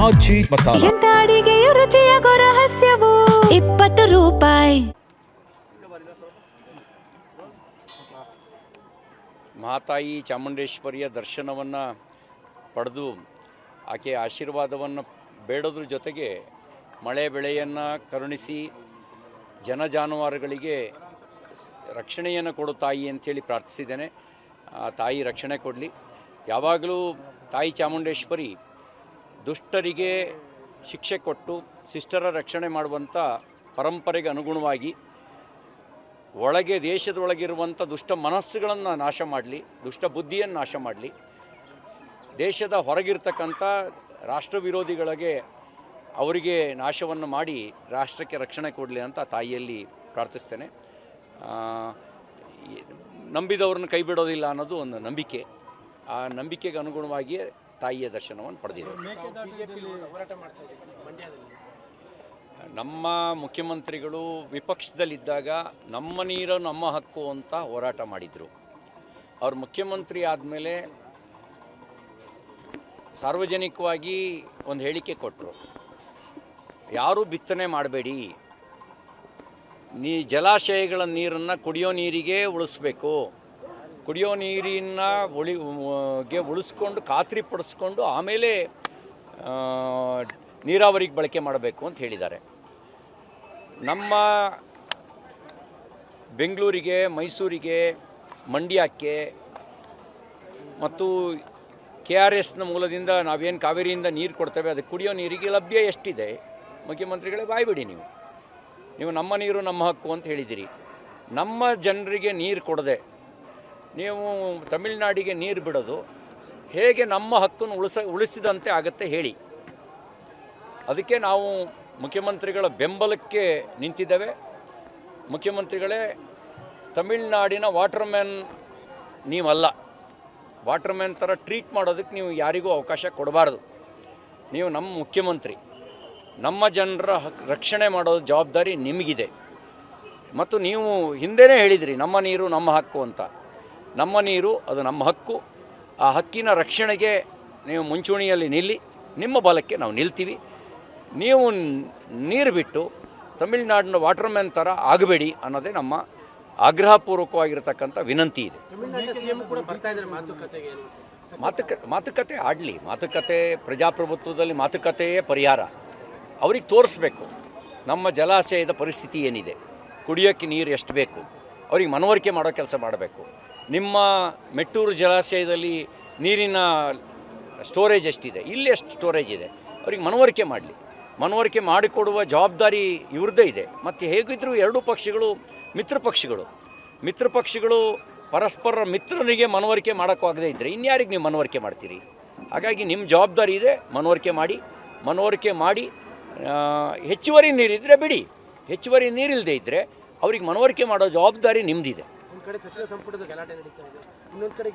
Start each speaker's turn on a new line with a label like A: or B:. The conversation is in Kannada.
A: ಆಚಿ ಮಸಾಲ.
B: ಎಂತ ಅಡಿಗೆಯ ರುಚಿಯಾಗೋ ರಹಸ್ಯವು 20 ರೂಪಾಯಿ.
C: ಮಹಾತಾಯಿ ಚಾಮುಂಡೇಶ್ವರಿಯ ದರ್ಶನವನ್ನು ಪಡೆದು ಆಕೆಯ ಆಶೀರ್ವಾದವನ್ನು ಬೇಡೋದ್ರ ಜೊತೆಗೆ ಮಳೆ ಬೆಳೆಯನ್ನು ಕರುಣಿಸಿ ಜನ ಜಾನುವಾರುಗಳಿಗೆ ರಕ್ಷಣೆಯನ್ನು ಕೊಡು ತಾಯಿ ಅಂಥೇಳಿ ಪ್ರಾರ್ಥಿಸಿದ್ದೇನೆ. ತಾಯಿ ರಕ್ಷಣೆ ಕೊಡಲಿ. ಯಾವಾಗಲೂ ತಾಯಿ ಚಾಮುಂಡೇಶ್ವರಿ ದುಷ್ಟರಿಗೆ ಶಿಕ್ಷೆ ಕೊಟ್ಟು ಶಿಷ್ಟರ ರಕ್ಷಣೆ ಮಾಡುವಂಥ ಪರಂಪರೆಗೆ ಅನುಗುಣವಾಗಿ ಒಳಗೆ ದೇಶದೊಳಗಿರುವಂಥ ದುಷ್ಟ ಮನಸ್ಸುಗಳನ್ನು ನಾಶ ಮಾಡಲಿ, ದುಷ್ಟ ಬುದ್ಧಿಯನ್ನು ನಾಶ ಮಾಡಲಿ, ದೇಶದ ಹೊರಗಿರ್ತಕ್ಕಂಥ ರಾಷ್ಟ್ರ ವಿರೋಧಿಗಳಿಗೆ ಅವರಿಗೆ ನಾಶವನ್ನು ಮಾಡಿ ರಾಷ್ಟ್ರಕ್ಕೆ ರಕ್ಷಣೆ ಕೊಡಲಿ ಅಂತ ತಾಯಿಯಲ್ಲಿ ಪ್ರಾರ್ಥಿಸ್ತೇನೆ. ನಂಬಿದವ್ರನ್ನ ಕೈ ಬಿಡೋದಿಲ್ಲ ಅನ್ನೋದು ಒಂದು ನಂಬಿಕೆ. ಆ ನಂಬಿಕೆಗೆ ಅನುಗುಣವಾಗಿಯೇ ತಾಯಿಯ ದರ್ಶನವನ್ನು ಪಡೆದಿದೆ. ನಮ್ಮ ಮುಖ್ಯಮಂತ್ರಿಗಳು ವಿಪಕ್ಷದಲ್ಲಿದ್ದಾಗ ನಮ್ಮ ನೀರು ನಮ್ಮ ಹಕ್ಕು ಅಂತ ಹೋರಾಟ ಮಾಡಿದರು. ಅವರು ಮುಖ್ಯಮಂತ್ರಿ ಆದಮೇಲೆ ಸಾರ್ವಜನಿಕವಾಗಿ ಒಂದು ಹೇಳಿಕೆ ಕೊಟ್ಟರು, ಯಾರೂ ಬಿತ್ತನೆ ಮಾಡಬೇಡಿ, ಜಲಾಶಯಗಳ ನೀರನ್ನು ಕುಡಿಯೋ ನೀರಿಗೆ ಉಳಿಸ್ಬೇಕು, ಕುಡಿಯೋ ನೀರಿನ ಉಳಿಸ್ಕೊಂಡು ಖಾತ್ರಿಪಡಿಸ್ಕೊಂಡು ಆಮೇಲೆ ನೀರಾವರಿಗೆ ಬಳಕೆ ಮಾಡಬೇಕು ಅಂತ ಹೇಳಿದ್ದಾರೆ. ನಮ್ಮ ಬೆಂಗಳೂರಿಗೆ, ಮೈಸೂರಿಗೆ, ಮಂಡ್ಯಕ್ಕೆ ಮತ್ತು KRSನ ಮೂಲದಿಂದ ನಾವೇನು ಕಾವೇರಿಯಿಂದ ನೀರು ಕೊಡ್ತೇವೆ ಅದಕ್ಕೆ ಕುಡಿಯೋ ನೀರಿಗೆ ಲಭ್ಯ ಎಷ್ಟಿದೆ? ಮುಖ್ಯಮಂತ್ರಿಗಳೇ ಬಾಯ್ಬಿಡಿ. ನೀವು ನಮ್ಮ ನೀರು ನಮ್ಮ ಹಕ್ಕು ಅಂತ ಹೇಳಿದ್ದೀರಿ. ನಮ್ಮ ಜನರಿಗೆ ನೀರು ಕೊಡದೆ ನೀವು ತಮಿಳುನಾಡಿಗೆ ನೀರು ಬಿಡೋದು ಹೇಗೆ ನಮ್ಮ ಹಕ್ಕನ್ನು ಉಳಿಸಿದಂತೆ ಆಗುತ್ತೆ ಹೇಳಿ. ಅದಕ್ಕೆ ನಾವು ಮುಖ್ಯಮಂತ್ರಿಗಳ ಬೆಂಬಲಕ್ಕೆ ನಿಂತಿದ್ದೇವೆ. ಮುಖ್ಯಮಂತ್ರಿಗಳೇ, ತಮಿಳುನಾಡಿನ ವಾಟರ್ಮ್ಯಾನ್ ನೀವಲ್ಲ. ವಾಟರ್ಮ್ಯಾನ್ ಥರ ಟ್ರೀಟ್ ಮಾಡೋದಕ್ಕೆ ನೀವು ಯಾರಿಗೂ ಅವಕಾಶ ಕೊಡಬಾರ್ದು. ನೀವು ನಮ್ಮ ಮುಖ್ಯಮಂತ್ರಿ, ನಮ್ಮ ಜನರ ರಕ್ಷಣೆ ಮಾಡೋ ಜವಾಬ್ದಾರಿ ನಿಮಗಿದೆ. ಮತ್ತು ನೀವು ಹಿಂದೆಯೇ ಹೇಳಿದಿರಿ ನಮ್ಮ ನೀರು ನಮ್ಮ ಹಕ್ಕು ಅಂತ. ನಮ್ಮ ನೀರು ಅದು ನಮ್ಮ ಹಕ್ಕು. ಆ ಹಕ್ಕಿನ ರಕ್ಷಣೆಗೆ ನೀವು ಮುಂಚೂಣಿಯಲ್ಲಿ ನಿಲ್ಲಿ, ನಿಮ್ಮ ಬಲಕ್ಕೆ ನಾವು ನಿಲ್ತೀವಿ. ನೀವು ನೀರು ಬಿಟ್ಟು ತಮಿಳುನಾಡಿನ ವಾಟರ್ಮ್ಯಾನ್ ಥರ ಆಗಬೇಡಿ ಅನ್ನೋದೇ ನಮ್ಮ ಆಗ್ರಹಪೂರ್ವಕವಾಗಿರತಕ್ಕಂಥ ವಿನಂತಿ ಇದೆ. ಮಾತುಕತೆ ಆಡಲಿ. ಮಾತುಕತೆ, ಪ್ರಜಾಪ್ರಭುತ್ವದಲ್ಲಿ ಮಾತುಕತೆಯೇ ಪರಿಹಾರ. ಅವ್ರಿಗೆ ತೋರಿಸ್ಬೇಕು ನಮ್ಮ ಜಲಾಶಯದ ಪರಿಸ್ಥಿತಿ ಏನಿದೆ, ಕುಡಿಯೋಕ್ಕೆ ನೀರು ಎಷ್ಟು ಬೇಕು, ಅವ್ರಿಗೆ ಮನವರಿಕೆ ಮಾಡೋ ಕೆಲಸ ಮಾಡಬೇಕು. ನಿಮ್ಮ ಮೆಟ್ಟೂರು ಜಲಾಶಯದಲ್ಲಿ ನೀರಿನ ಸ್ಟೋರೇಜ್ ಎಷ್ಟಿದೆ, ಇಲ್ಲಿ ಎಷ್ಟು ಸ್ಟೋರೇಜ್ ಇದೆ, ಅವ್ರಿಗೆ ಮನವರಿಕೆ ಮಾಡಲಿ. ಮನವರಿಕೆ ಮಾಡಿಕೊಡುವ ಜವಾಬ್ದಾರಿ ಇವ್ರದ್ದೇ ಇದೆ. ಮತ್ತು ಹೇಗಿದ್ದರೂ ಎರಡೂ ಪಕ್ಷಗಳು ಮಿತ್ರ ಪಕ್ಷಗಳು ಪರಸ್ಪರ ಮಿತ್ರನಿಗೆ ಮನವರಿಕೆ ಮಾಡೋಕ್ಕಾಗದೇ ಇದ್ದರೆ ಇನ್ಯಾರಿಗೆ ನೀವು ಮನವರಿಕೆ ಮಾಡ್ತೀರಿ? ಹಾಗಾಗಿ ನಿಮ್ಮ ಜವಾಬ್ದಾರಿ ಇದೆ, ಮನವರಿಕೆ ಮಾಡಿ ಹೆಚ್ಚುವರಿ ನೀರಿದ್ದರೆ ಬಿಡಿ, ಹೆಚ್ಚುವರಿ ನೀರಿಲ್ಲದೆ ಇದ್ದರೆ ಅವ್ರಿಗೆ ಮನವರಿಕೆ ಮಾಡೋ ಜವಾಬ್ದಾರಿ ನಿಮ್ಮದಿದೆ.
D: ಒಂದು ಕಡೆ ಸಚಿವ ಸಂಪುಟದ ಗಲಾಟೆ ನಡೀತಾ ಇದೆ, ಇನ್ನೊಂದು ಕಡೆ